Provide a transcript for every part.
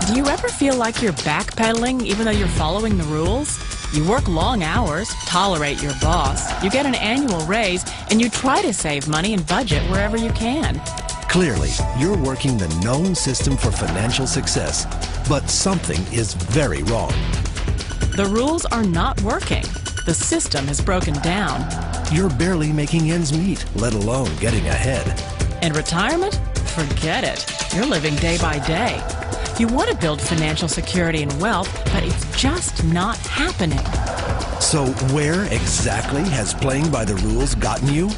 Do you ever feel like you're backpedaling even though you're following the rules? You work long hours, tolerate your boss, you get an annual raise, and you try to save money and budget wherever you can. Clearly, you're working the known system for financial success, but something is very wrong. The rules are not working. The system has broken down. You're barely making ends meet, let alone getting ahead. And retirement? Forget it. You're living day by day. You want to build financial security and wealth, but it's just not happening. So where exactly has playing by the rules gotten you?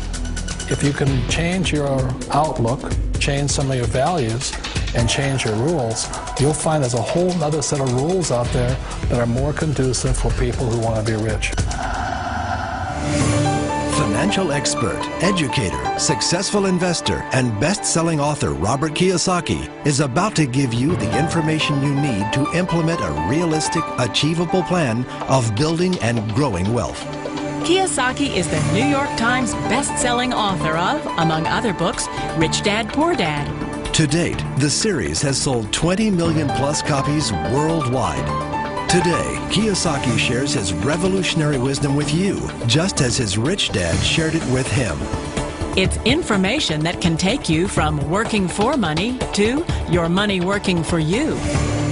If you can change your outlook, change some of your values, and change your rules, you'll find there's a whole other set of rules out there that are more conducive for people who want to be rich. Financial expert, educator, successful investor, and best-selling author Robert Kiyosaki is about to give you the information you need to implement a realistic, achievable plan of building and growing wealth. Kiyosaki is the New York Times best-selling author of, among other books, Rich Dad, Poor Dad. To date, the series has sold 20 million plus copies worldwide. Today, Kiyosaki shares his revolutionary wisdom with you, just as his rich dad shared it with him. It's information that can take you from working for money to your money working for you.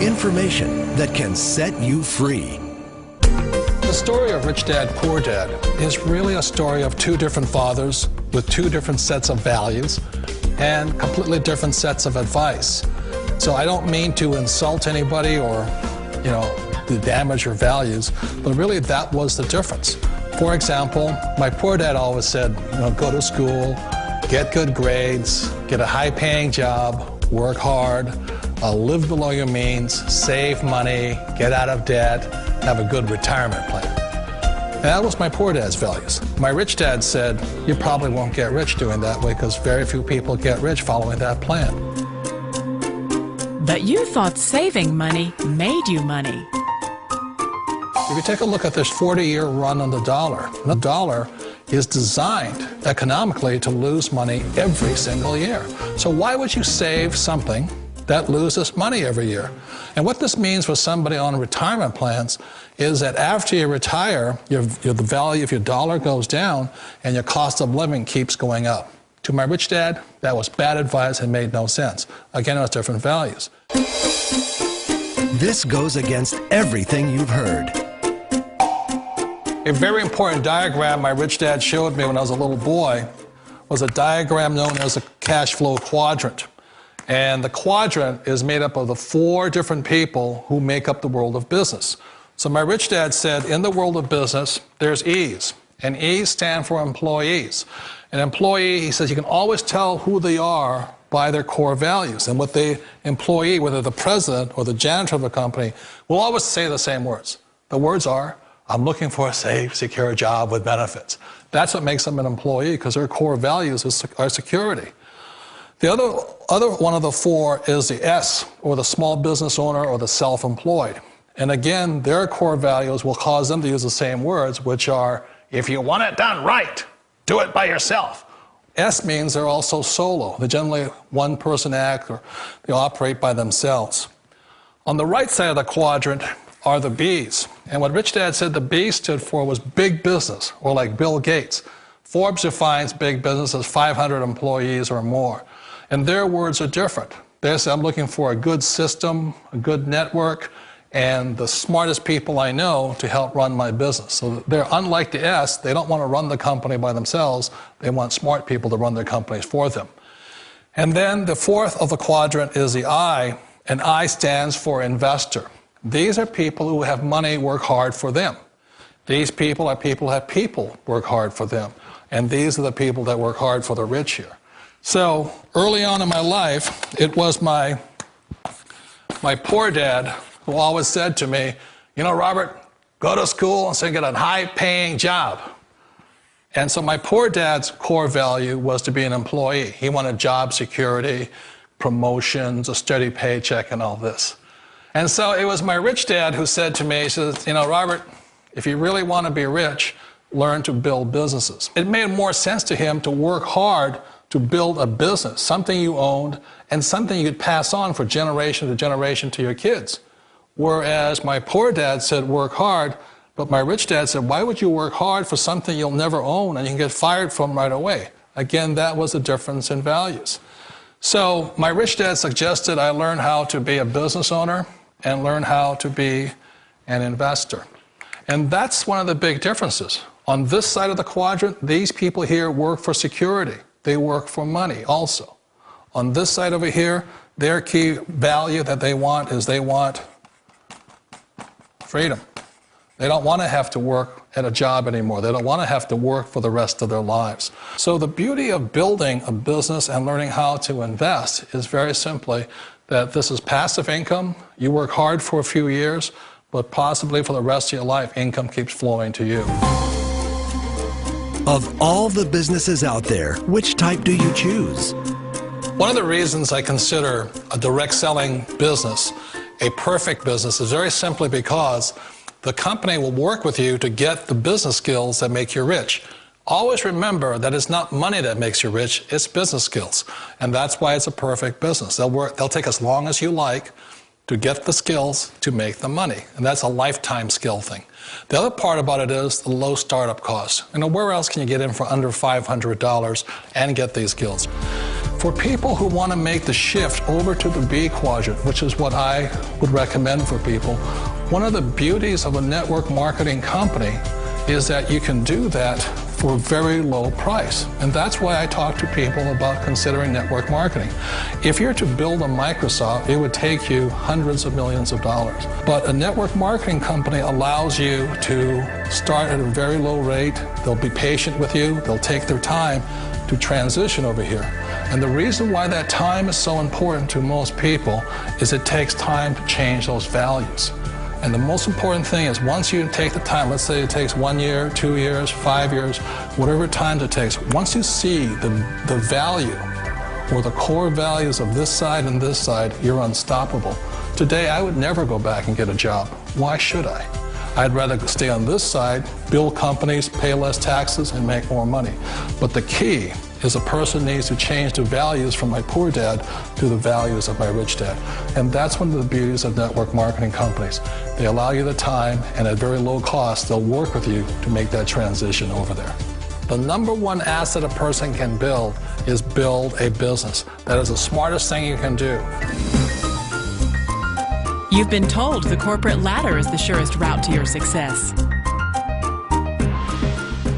Information that can set you free. The story of Rich Dad, Poor Dad is really a story of two different fathers with two different sets of values and completely different sets of advice. So I don't mean to insult anybody or, to damage your values, but really that was the difference. For example, my poor dad always said, go to school, get good grades, get a high-paying job, work hard, live below your means, save money, get out of debt, have a good retirement plan. And that was my poor dad's values. My rich dad said, you probably won't get rich doing that way because very few people get rich following that plan. But you thought saving money made you money. If you take a look at this 40-year run on the dollar is designed economically to lose money every single year. So why would you save something that loses money every year? And what this means for somebody on retirement plans is that after you retire, the value of your dollar goes down and your cost of living keeps going up. To my rich dad, that was bad advice and made no sense. Again, it was different values. This goes against everything you've heard. A very important diagram my rich dad showed me when I was a little boy was a diagram known as a cash flow quadrant. And the quadrant is made up of the 4 different people who make up the world of business. So my rich dad said, in the world of business, there's E's. And E's stand for employees. An employee, he says, you can always tell who they are by their core values. And with the employee, whether the president or the janitor of the company, will always say the same words. The words are, I'm looking for a safe, secure job with benefits. That's what makes them an employee, because their core values are security. The other one of the 4 is the S, or the small business owner or the self-employed. And again, their core values will cause them to use the same words, which are, if you want it done right, do it by yourself. S means they're also solo. They're generally one-person act, or they operate by themselves. On the right side of the quadrant are the B's. And what Rich Dad said the B stood for was big business, or like Bill Gates. Forbes defines big business as 500 employees or more. And their words are different. They say, I'm looking for a good system, a good network, and the smartest people I know to help run my business. So they're unlike the S. They don't want to run the company by themselves. They want smart people to run their companies for them. And then the 4th of the quadrant is the I, and I stands for investor. These are people who have money work hard for them. These people are people who have people work hard for them. And these are the people that work hard for the rich here. So early on in my life, it was my poor dad who always said to me, Robert, go to school and get a high-paying job. And so my poor dad's core value was to be an employee. He wanted job security, promotions, a steady paycheck, and all this. And so it was my rich dad who said to me, he says, Robert, if you really want to be rich, learn to build businesses. It made more sense to him to work hard to build a business, something you owned and something you could pass on for generation to generation to your kids. Whereas my poor dad said work hard, but my rich dad said, why would you work hard for something you'll never own and you can get fired from right away? Again, that was a difference in values. So my rich dad suggested I learn how to be a business owner and learn how to be an investor. And that's one of the big differences. On this side of the quadrant, these people here work for security. They work for money also. On this side over here, their key value that they want is they want freedom. They don't want to have to work at a job anymore. They don't want to have to work for the rest of their lives. So the beauty of building a business and learning how to invest is very simply that this is passive income. You work hard for a few years, but possibly for the rest of your life, income keeps flowing to you. Of all the businesses out there, which type do you choose? One of the reasons I consider a direct selling business a perfect business is very simply because the company will work with you to get the business skills that make you rich. Always remember that it's not money that makes you rich, it's business skills. And that's why it's a perfect business. They'll take as long as you like to get the skills to make the money. And that's a lifetime skill thing. The other part about it is the low startup cost. You know, where else can you get in for under $500 and get these skills? For people who want to make the shift over to the B quadrant, which is what I would recommend for people, one of the beauties of a network marketing company is that you can do that for a very low price. And that's why I talk to people about considering network marketing. If you're to build a Microsoft, it would take you hundreds of millions of dollars. But a network marketing company allows you to start at a very low rate. They'll be patient with you. They'll take their time to transition over here. And the reason why that time is so important to most people is it takes time to change those values. And the most important thing is once you take the time, let's say it takes 1 year, 2 years, 5 years, whatever time it takes, once you see the value or the core values of this side and this side, you're unstoppable. Today, I would never go back and get a job. Why should I? I'd rather stay on this side, build companies, pay less taxes, and make more money. But the key is a person needs to change the values from my poor dad to the values of my rich dad. And that's one of the beauties of network marketing companies. They allow you the time, and at very low cost, they'll work with you to make that transition over there. The number one asset a person can build is build a business. That is the smartest thing you can do. You've been told the corporate ladder is the surest route to your success.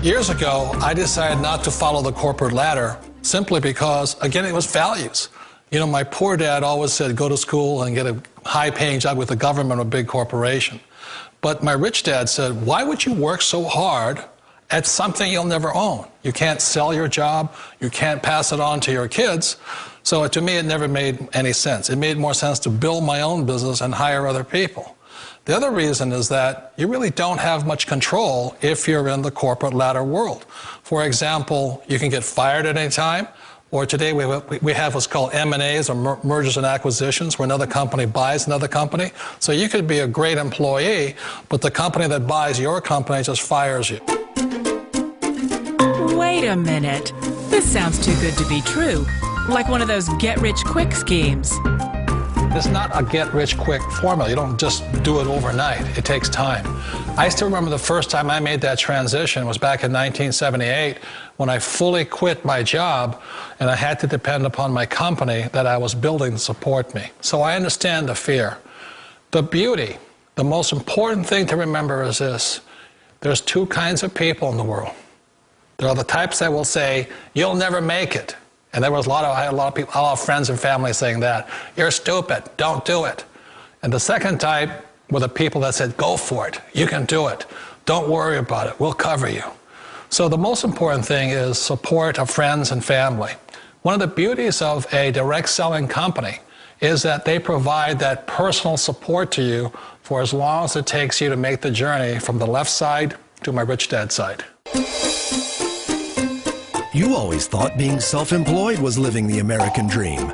Years ago, I decided not to follow the corporate ladder simply because, again, it was values. You know, my poor dad always said, go to school and get a high-paying job with the government or a big corporation. But my rich dad said, why would you work so hard at something you'll never own? You can't sell your job. You can't pass it on to your kids. So to me, it never made any sense. It made more sense to build my own business and hire other people. The other reason is that you really don't have much control if you're in the corporate ladder world. For example, you can get fired at any time, or today we have what's called M&As, or mergers and acquisitions, where another company buys another company. So you could be a great employee, but the company that buys your company just fires you. Wait a minute. This sounds too good to be true. Like one of those get-rich-quick schemes. It's not a get-rich-quick formula. You don't just do it overnight. It takes time. I still remember the first time I made that transition was back in 1978 when I fully quit my job and I had to depend upon my company that I was building to support me. So I understand the fear. The beauty, the most important thing to remember is this. There's two kinds of people in the world. There are the types that will say, you'll never make it. And there was I had a lot of people, a lot of friends and family saying that. You're stupid, don't do it. And the second type were the people that said, go for it, you can do it. Don't worry about it, we'll cover you. So the most important thing is support of friends and family. One of the beauties of a direct selling company is that they provide that personal support to you for as long as it takes you to make the journey from the left side to my rich dad side. You always thought being self-employed was living the American dream.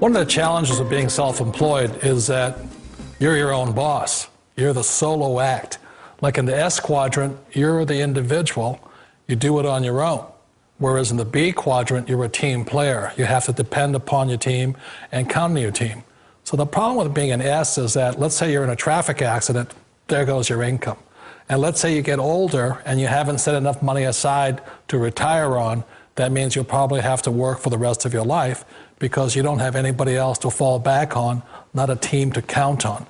One of the challenges of being self-employed is that you're your own boss. You're the solo act. Like in the S quadrant, you're the individual. You do it on your own. Whereas in the B quadrant, you're a team player. You have to depend upon your team and count on your team. So the problem with being an S is that, let's say you're in a traffic accident, there goes your income. And let's say you get older and you haven't set enough money aside to retire on, that means you'll probably have to work for the rest of your life because you don't have anybody else to fall back on, not a team to count on.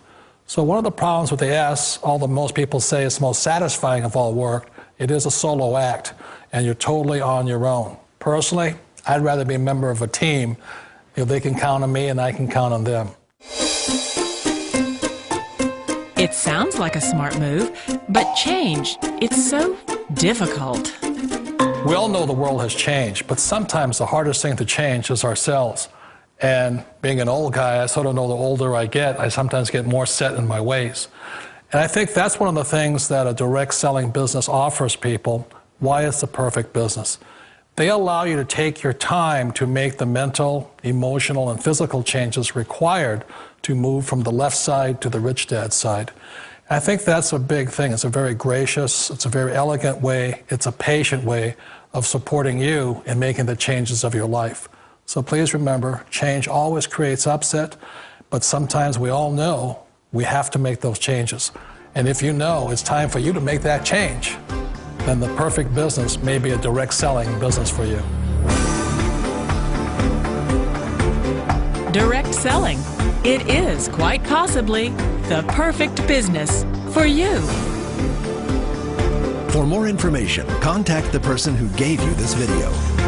So one of the problems with the S, although most people say it's the most satisfying of all work, it is a solo act, and you're totally on your own. Personally, I'd rather be a member of a team if they can count on me and I can count on them. It sounds like a smart move, but change, it's so difficult. We all know the world has changed, but sometimes the hardest thing to change is ourselves. And being an old guy, I sort of know the older I get, I sometimes get more set in my ways. And I think that's one of the things that a direct selling business offers people, why it's the perfect business. They allow you to take your time to make the mental, emotional, and physical changes required to move from the left side to the rich dad side. I think that's a big thing. It's a very gracious, it's a very elegant way, it's a patient way of supporting you in making the changes of your life. So please remember, change always creates upset, but sometimes we all know we have to make those changes. And if you know it's time for you to make that change, then the perfect business may be a direct selling business for you. Direct selling. It is quite possibly the perfect business for you. For more information, contact the person who gave you this video.